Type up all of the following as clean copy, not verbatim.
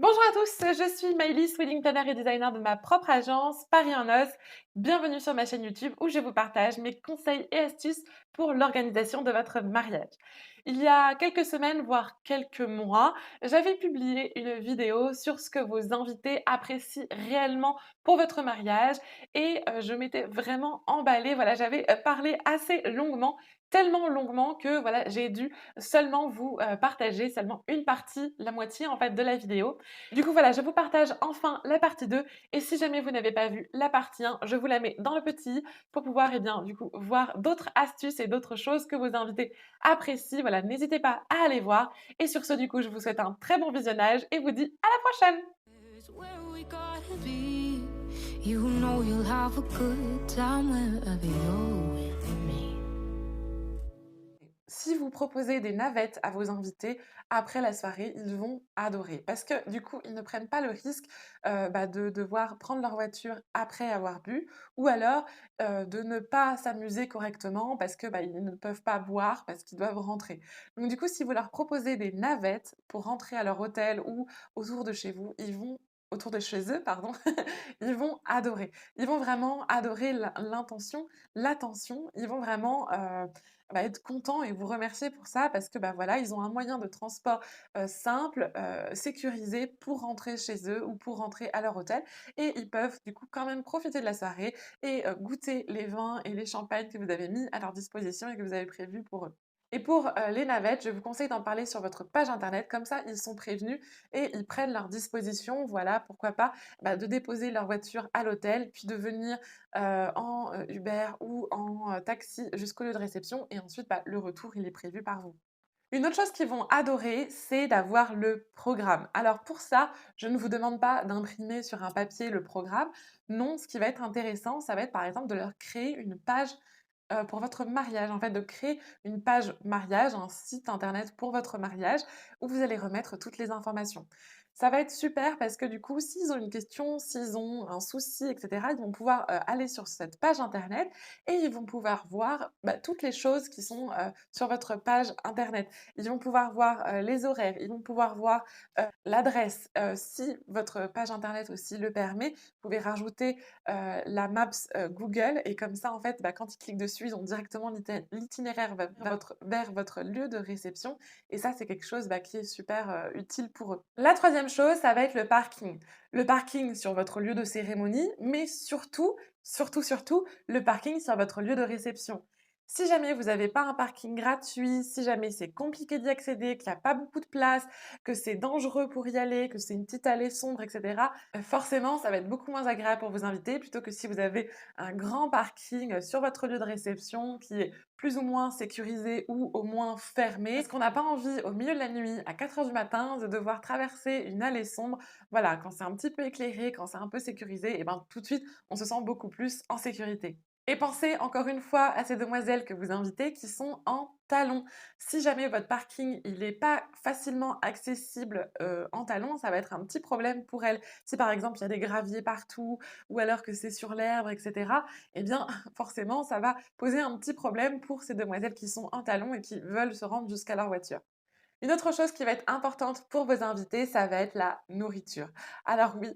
Bonjour à tous, je suis Maëlys, wedding planner et designer de ma propre agence Paris en Os. Bienvenue sur ma chaîne YouTube où je vous partage mes conseils et astuces pour l'organisation de votre mariage. Il y a quelques semaines, voire quelques mois, j'avais publié une vidéo sur ce que vos invités apprécient réellement pour votre mariage et je m'étais vraiment emballée. Voilà, j'avais parlé assez longuement, tellement longuement que voilà, j'ai dû seulement vous partager seulement une partie, la moitié en fait de la vidéo. Du coup, voilà, je vous partage enfin la partie 2 et si jamais vous n'avez pas vu la partie 1, je vous la mets dans le petit pour pouvoir, bien, du coup, voir d'autres astuces et d'autres choses que vos invités apprécient. Voilà, n'hésitez pas à aller voir et sur ce, du coup, je vous souhaite un très bon visionnage et vous dis à la prochaine! Is where we gotta be. You know you'll have a good time wherever you're with me. Si vous proposez des navettes à vos invités après la soirée, ils vont adorer parce que du coup, ils ne prennent pas le risque, de devoir prendre leur voiture après avoir bu ou alors, de ne pas s'amuser correctement parce que, ils ne peuvent pas boire parce qu'ils doivent rentrer. Donc du coup, si vous leur proposez des navettes pour rentrer à leur hôtel ou autour de chez vous, ils vont autour de chez eux, pardon, ils vont adorer. Ils vont vraiment adorer l'intention, l'attention, ils vont vraiment, être contents et vous remercier pour ça parce que, voilà, ils ont un moyen de transport, simple, sécurisé pour rentrer chez eux ou pour rentrer à leur hôtel et ils peuvent du coup quand même profiter de la soirée et goûter les vins et les champagnes que vous avez mis à leur disposition et que vous avez prévus pour eux. Et pour, les navettes, je vous conseille d'en parler sur votre page internet, comme ça ils sont prévenus et ils prennent leurs dispositions, voilà, pourquoi pas, de déposer leur voiture à l'hôtel, puis de venir, en, Uber ou en, taxi jusqu'au lieu de réception et ensuite, le retour, il est prévu par vous. Une autre chose qu'ils vont adorer, c'est d'avoir le programme. Alors pour ça, je ne vous demande pas d'imprimer sur un papier le programme. Non, ce qui va être intéressant, ça va être par exemple de leur créer une page, pour votre mariage. En fait, de créer une page mariage, un site internet pour votre mariage où vous allez remettre toutes les informations. Ça va être super parce que du coup, s'ils ont une question, s'ils ont un souci et cetera, ils vont pouvoir, aller sur cette page internet et ils vont pouvoir voir, toutes les choses qui sont, sur votre page internet. Ils vont pouvoir voir, les horaires, ils vont pouvoir voir, l'adresse. Si votre page internet aussi le permet, vous pouvez rajouter, la Maps, Google et comme ça, en fait, quand ils cliquent dessus, ils ont directement l'itinéraire vers votre lieu de réception et ça, c'est quelque chose, qui est super, utile pour eux. La troisième chose, ça va être le parking. Le parking sur votre lieu de cérémonie, mais surtout, surtout, surtout, le parking sur votre lieu de réception. Si jamais vous n'avez pas un parking gratuit, si jamais c'est compliqué d'y accéder, qu'il n'y a pas beaucoup de place, que c'est dangereux pour y aller, que c'est une petite allée sombre, etc., forcément, ça va être beaucoup moins agréable pour vos invités plutôt que si vous avez un grand parking sur votre lieu de réception qui est plus ou moins sécurisé ou au moins fermé. Parce qu'on n'a pas envie, au milieu de la nuit, à 4 heures du matin, de devoir traverser une allée sombre. Voilà, quand c'est un petit peu éclairé, quand c'est un peu sécurisé, et tout de suite, on se sent beaucoup plus en sécurité. Et pensez encore une fois à ces demoiselles que vous invitez qui sont en talons. Si jamais votre parking, il n'est pas facilement accessible, en talons, ça va être un petit problème pour elles. Si par exemple, il y a des graviers partout ou alors que c'est sur l'herbe et cetera, eh bien, forcément, ça va poser un petit problème pour ces demoiselles qui sont en talons et qui veulent se rendre jusqu'à leur voiture. Une autre chose qui va être importante pour vos invités, ça va être la nourriture. Alors oui,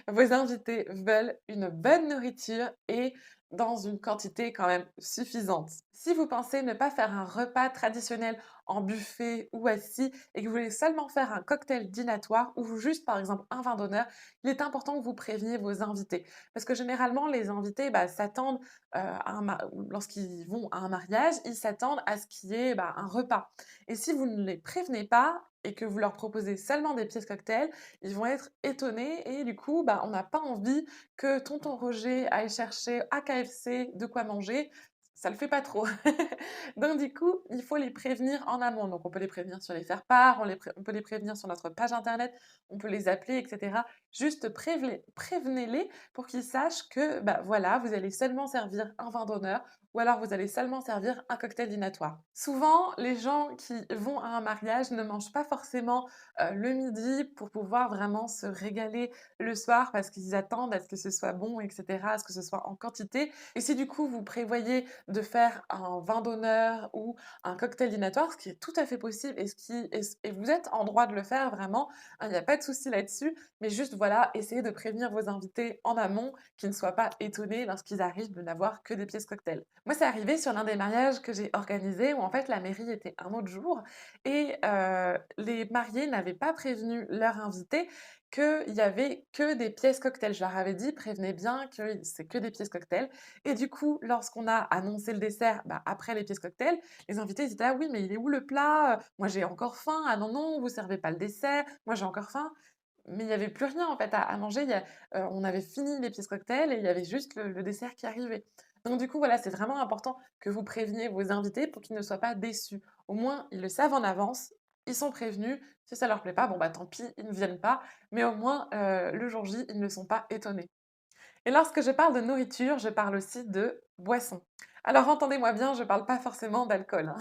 vos invités veulent une bonne nourriture et dans une quantité quand même suffisante. Si vous pensez ne pas faire un repas traditionnel en buffet ou assis et que vous voulez seulement faire un cocktail dînatoire ou juste par exemple un vin d'honneur, il est important que vous préveniez vos invités. Parce que généralement, les invités s'attendent, lorsqu'ils vont à un mariage, ils s'attendent à ce qu'il y ait un repas. Et si vous ne les prévenez pas et que vous leur proposez seulement des pièces cocktails, ils vont être étonnés et du coup, on n'a pas envie que tonton Roger aille chercher à KFC de quoi manger. Ça le fait pas trop. Donc du coup, il faut les prévenir en amont. Donc on peut les prévenir sur les faire-part, on peut les prévenir sur notre page internet, on peut les appeler, etc. Juste prévenez-les pour qu'ils sachent que voilà, vous allez seulement servir un vin d'honneur ou alors vous allez seulement servir un cocktail dînatoire. Souvent, les gens qui vont à un mariage ne mangent pas forcément le midi pour pouvoir vraiment se régaler le soir parce qu'ils attendent à ce que ce soit bon, etc., à ce que ce soit en quantité. Et si du coup vous prévoyez de faire un vin d'honneur ou un cocktail dînatoire, ce qui est tout à fait possible et vous êtes en droit de le faire vraiment, hein, il n'y a pas de souci là-dessus, mais juste voilà, essayez de prévenir vos invités en amont, qu'ils ne soient pas étonnés lorsqu'ils arrivent de n'avoir que des pièces cocktail. Moi, c'est arrivé sur l'un des mariages que j'ai organisé où en fait la mairie était un autre jour et les mariés n'avaient pas prévenu leurs invités qu'il y avait que des pièces cocktail. Je leur avais dit: «Prévenez bien que c'est que des pièces cocktail» et du coup, lorsqu'on a annoncé le dessert, bah, après les pièces cocktail, les invités ils étaient: «Ah oui, mais il est où le plat? Moi j'ai encore faim. Ah non, non, vous servez pas le dessert. Moi j'ai encore faim». Mais il y avait plus rien en fait à manger. On avait fini les pièces cocktail et il y avait juste le dessert qui arrivait. Donc du coup, voilà, c'est vraiment important que vous préveniez vos invités pour qu'ils ne soient pas déçus. Au moins, ils le savent en avance, ils sont prévenus. Si ça leur plaît pas, bon bah tant pis, ils ne viennent pas. Mais au moins, le jour J, ils ne sont pas étonnés. Et lorsque je parle de nourriture, je parle aussi de boisson. Alors entendez-moi bien, je ne parle pas forcément d'alcool, hein.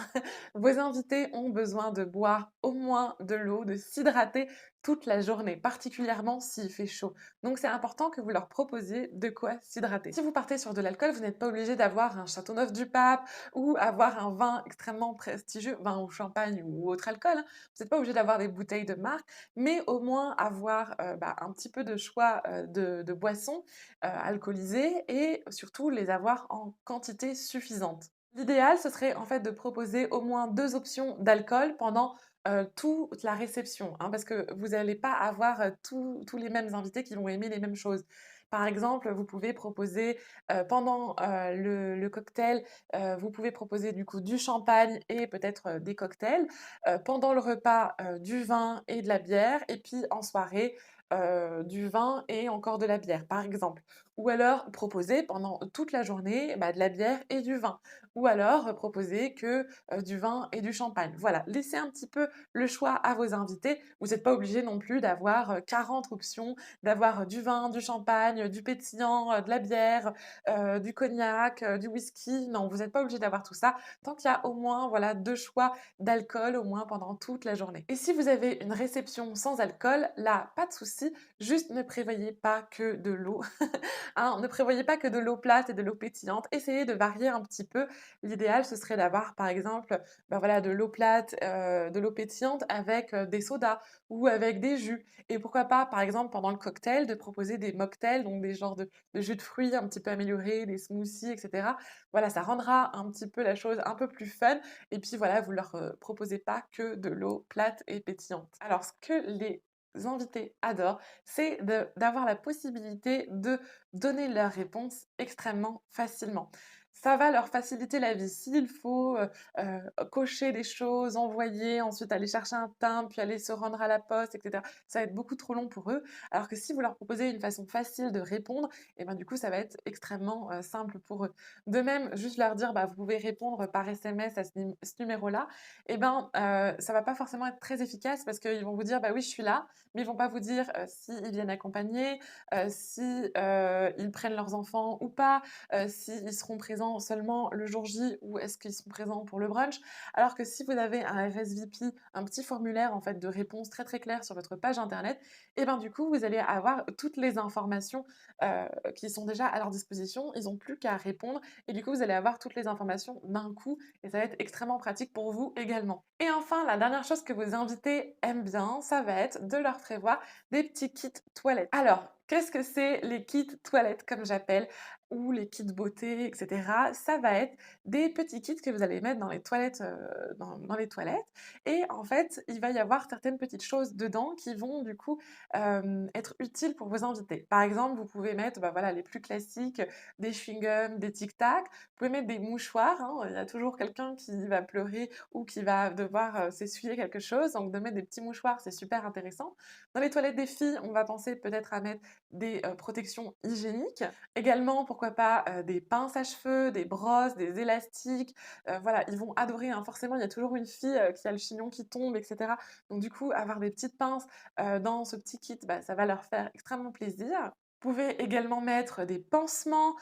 Vos invités ont besoin de boire au moins de l'eau, de s'hydrater toute la journée, particulièrement s'il fait chaud. Donc c'est important que vous leur proposiez de quoi s'hydrater. Si vous partez sur de l'alcool, vous n'êtes pas obligé d'avoir un Châteauneuf du Pape ou avoir un vin extrêmement prestigieux, vin ou champagne ou autre alcool, hein. Vous n'êtes pas obligé d'avoir des bouteilles de marque, mais au moins avoir un petit peu de choix de boissons alcoolisés et surtout les avoir en quantité suffisante. L'idéal, ce serait en fait de proposer au moins 2 options d'alcool pendant, toute la réception, hein, parce que vous n'allez pas avoir, tous les mêmes invités qui vont aimer les mêmes choses. Par exemple, vous pouvez proposer, pendant, le cocktail, vous pouvez proposer du coup du champagne et peut-être, des cocktails. Pendant le repas, du vin et de la bière et puis en soirée, du vin et encore de la bière, par exemple. Ou alors proposer pendant toute la journée, bah, de la bière et du vin. Ou alors, proposer que, du vin et du champagne. Voilà, laissez un petit peu le choix à vos invités. Vous n'êtes pas obligé non plus d'avoir, 40 options, d'avoir, du vin, du champagne, du pétillant, de la bière, du cognac, du whisky. Non, vous n'êtes pas obligé d'avoir tout ça, tant qu'il y a au moins, voilà, 2 choix d'alcool au moins pendant toute la journée. Et si vous avez une réception sans alcool, là, pas de souci, juste ne prévoyez pas que de l'eau. Hein, ne prévoyez pas que de l'eau plate et de l'eau pétillante. Essayez de varier un petit peu. L'idéal, ce serait d'avoir, par exemple, bah, voilà, de l'eau plate, de l'eau pétillante avec, des sodas ou avec des jus. Et pourquoi pas, par exemple, pendant le cocktail, de proposer des mocktails, donc des genres de jus de fruits un petit peu améliorés, des smoothies, et cetera. Voilà, ça rendra un petit peu la chose un peu plus fun et puis voilà, vous leur, proposez pas que de l'eau plate et pétillante. Alors ce que les invités adorent, c'est d'avoir la possibilité de donner leurs réponses extrêmement facilement. Ça va leur faciliter la vie. S'il faut, cocher des choses, envoyer, ensuite aller chercher un timbre, puis aller se rendre à la poste et cetera, ça va être beaucoup trop long pour eux. Alors que si vous leur proposez une façon facile de répondre et ben, du coup, ça va être extrêmement, simple pour eux. De même, juste leur dire: «Bah, vous pouvez répondre par SMS à ce numéro-là» et ben, ça va pas forcément être très efficace parce qu'ils vont vous dire: «Bah oui, je suis là», mais ils vont pas vous dire, s'ils viennent accompagnés, si, ils prennent leurs enfants ou pas, s'ils seront présents seulement le jour J ou est-ce qu'ils sont présents pour le brunch. Alors que si vous avez un RSVP, un petit formulaire en fait de réponse très, très clair sur votre page internet et ben, du coup, vous allez avoir toutes les informations, qui sont déjà à leur disposition. Ils ont plus qu'à répondre et du coup, vous allez avoir toutes les informations d'un coup et ça va être extrêmement pratique pour vous également. Et enfin, la dernière chose que vos invités aiment bien, ça va être de leur prévoir des petits kits toilettes. Alors, qu'est-ce que c'est les kits toilettes comme j'appelle ou les kits beauté et cetera? Ça va être des petits kits que vous allez mettre dans les toilettes, dans les toilettes et en fait, il va y avoir certaines petites choses dedans qui vont du coup, être utiles pour vos invités. Par exemple, vous pouvez mettre, bah, voilà, les plus classiques, des chewing-gums, des Tic Tac. Vous pouvez mettre des mouchoirs, hein, il y a toujours quelqu'un qui va pleurer ou qui va devoir, s'essuyer quelque chose, donc de mettre des petits mouchoirs, c'est super intéressant. Dans les toilettes des filles, on va penser peut-être à mettre des, protections hygiéniques. Également, pourquoi pas, des pinces à cheveux, des brosses, des élastiques, voilà, ils vont adorer, hein. Forcément, il y a toujours une fille, qui a le chignon qui tombe et cetera. Donc du coup, avoir des petites pinces, dans ce petit kit, bah, ça va leur faire extrêmement plaisir. Vous pouvez également mettre des pansements,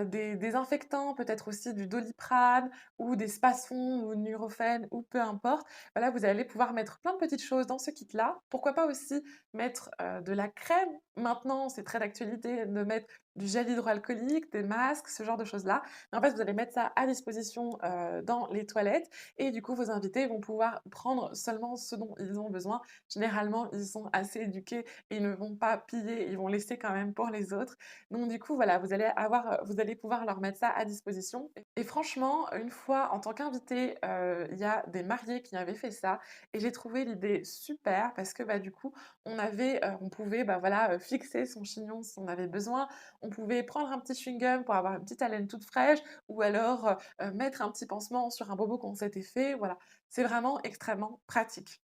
des désinfectants, peut-être aussi du Doliprane ou des Spasfon ou Nurofen ou peu importe. Voilà, vous allez pouvoir mettre plein de petites choses dans ce kit-là. Pourquoi pas aussi mettre, de la crème? Maintenant, c'est très d'actualité de mettre du gel hydroalcoolique, des masques, ce genre de choses-là. Mais en fait, vous allez mettre ça à disposition, dans les toilettes et du coup, vos invités vont pouvoir prendre seulement ce dont ils ont besoin. Généralement, ils sont assez éduqués et ils ne vont pas piller, ils vont laisser quand même pour les autres. Donc du coup, voilà, vous allez pouvoir leur mettre ça à disposition et franchement, une fois en tant qu'invité, il y a des mariés qui avaient fait ça et j'ai trouvé l'idée super parce que, bah, du coup, on pouvait, bah, voilà, fixer son chignon si on avait besoin. On pouvait prendre un petit chewing-gum pour avoir une petite haleine toute fraîche ou alors, mettre un petit pansement sur un bobo qu'on s'était fait. Voilà, c'est vraiment extrêmement pratique.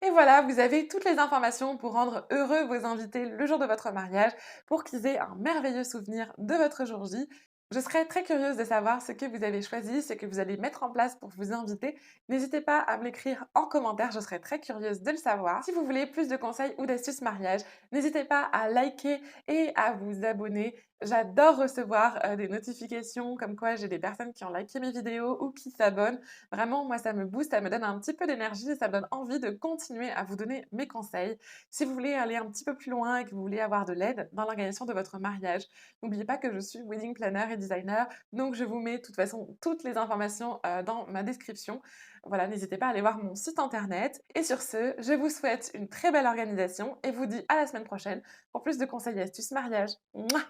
Et voilà, vous avez toutes les informations pour rendre heureux vos invités le jour de votre mariage, pour qu'ils aient un merveilleux souvenir de votre jour J. Je serais très curieuse de savoir ce que vous avez choisi, ce que vous allez mettre en place pour vous inviter. N'hésitez pas à me l'écrire en commentaire, je serais très curieuse de le savoir. Si vous voulez plus de conseils ou d'astuces mariage, n'hésitez pas à liker et à vous abonner. J'adore recevoir des notifications comme quoi j'ai des personnes qui ont liké mes vidéos ou qui s'abonnent. Vraiment, moi, ça me booste, ça me donne un petit peu d'énergie et ça me donne envie de continuer à vous donner mes conseils. Si vous voulez aller un petit peu plus loin et que vous voulez avoir de l'aide dans l'organisation de votre mariage, n'oubliez pas que je suis wedding planner et designer, donc je vous mets de toute façon toutes les informations dans ma description. Voilà, n'hésitez pas à aller voir mon site internet. Et sur ce, je vous souhaite une très belle organisation et vous dis à la semaine prochaine pour plus de conseils et astuces mariage. Mouah.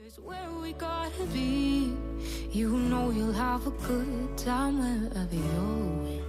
It's where we gotta be. You know you'll have a good time wherever you're with